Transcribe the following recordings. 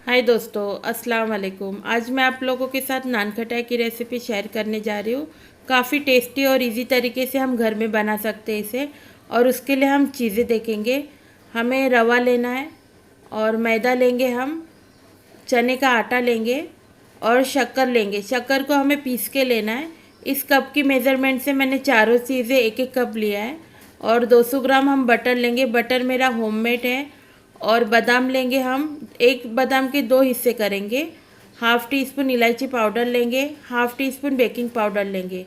हाय दोस्तों, अस्सलाम वालेकुम। आज मैं आप लोगों के साथ नान खटाई की रेसिपी शेयर करने जा रही हूँ। काफ़ी टेस्टी और इजी तरीके से हम घर में बना सकते हैं इसे। और उसके लिए हम चीज़ें देखेंगे। हमें रवा लेना है और मैदा लेंगे, हम चने का आटा लेंगे और शक्कर लेंगे। शक्कर को हमें पीस के लेना है। इस कप की मेज़रमेंट से मैंने चारों चीज़ें एक एक कप लिया है। और 200 ग्राम हम बटर लेंगे। बटर मेरा होममेड है। और बादाम लेंगे, हम एक बादाम के दो हिस्से करेंगे। हाफ़ टी स्पून इलायची पाउडर लेंगे, half tea spoon baking powder लेंगे।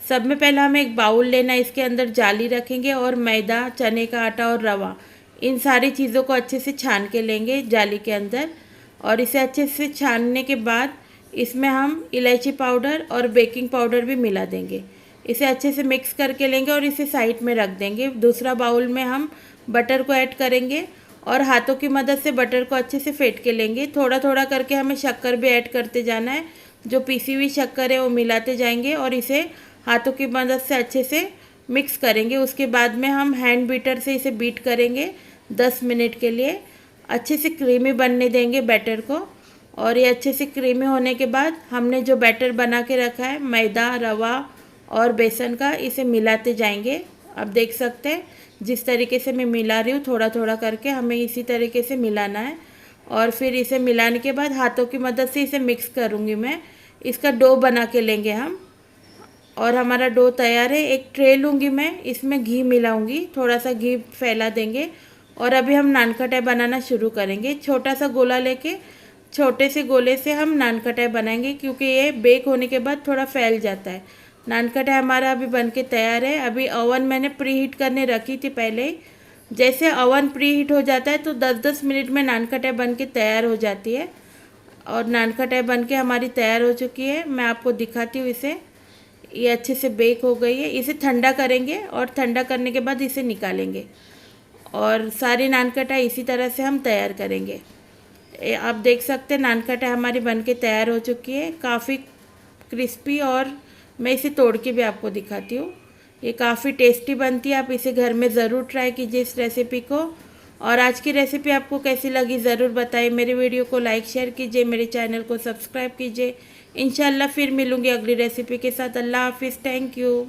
सब में पहले हमें एक बाउल लेना है, इसके अंदर जाली रखेंगे और मैदा, चने का आटा और रवा, इन सारी चीज़ों को अच्छे से छान के लेंगे जाली के अंदर। और इसे अच्छे से छानने के बाद इसमें हम इलायची पाउडर और बेकिंग पाउडर भी मिला देंगे। इसे अच्छे से मिक्स करके लेंगे और इसे साइड में रख देंगे। दूसरा बाउल में हम बटर को ऐड करेंगे और हाथों की मदद से बटर को अच्छे से फेंट के लेंगे। थोड़ा थोड़ा करके हमें शक्कर भी ऐड करते जाना है। जो पीसी हुई शक्कर है वो मिलाते जाएंगे और इसे हाथों की मदद से अच्छे से मिक्स करेंगे। उसके बाद में हम हैंड बीटर से इसे बीट करेंगे 10 मिनट के लिए। अच्छे से क्रीमी बनने देंगे बैटर को। और ये अच्छे से क्रीमी होने के बाद हमने जो बैटर बना के रखा है मैदा, रवा और बेसन का, इसे मिलाते जाएंगे। आप देख सकते हैं जिस तरीके से मैं मिला रही हूँ, थोड़ा थोड़ा करके हमें इसी तरीके से मिलाना है। और फिर इसे मिलाने के बाद हाथों की मदद से इसे मिक्स करूँगी मैं। इसका डो बना के लेंगे हम। और हमारा डो तैयार है। एक ट्रे लूँगी मैं, इसमें घी मिलाऊंगी, थोड़ा सा घी फैला देंगे। और अभी हम नान खटाई बनाना शुरू करेंगे। छोटा सा गोला लेके छोटे से गोले से हम नान खटाई बनाएंगे, क्योंकि ये बेक होने के बाद थोड़ा फैल जाता है। नान खटाई हमारा अभी बनके तैयार है। अभी ओवन मैंने प्री हीट करने रखी थी पहले ही। जैसे ओवन प्री हीट हो जाता है तो 10-10 मिनट में नान खटाई बन के तैयार हो जाती है। और नान खटाई बन के हमारी तैयार हो चुकी है। मैं आपको दिखाती हूँ इसे। ये अच्छे से बेक हो गई है। इसे ठंडा करेंगे और ठंडा करने के बाद इसे निकालेंगे। और सारी नान खटाई इसी तरह से हम तैयार करेंगे। आप देख सकते हैं नान खटाई हमारी बनके तैयार हो चुकी है, काफ़ी क्रिस्पी। और मैं इसे तोड़ के भी आपको दिखाती हूँ। ये काफ़ी टेस्टी बनती है। आप इसे घर में ज़रूर ट्राई कीजिए इस रेसिपी को। और आज की रेसिपी आपको कैसी लगी ज़रूर बताइए। मेरे वीडियो को लाइक शेयर कीजिए, मेरे चैनल को सब्सक्राइब कीजिए। इंशाल्लाह फिर मिलूँगी अगली रेसिपी के साथ। अल्लाह हाफिज़। Thank you.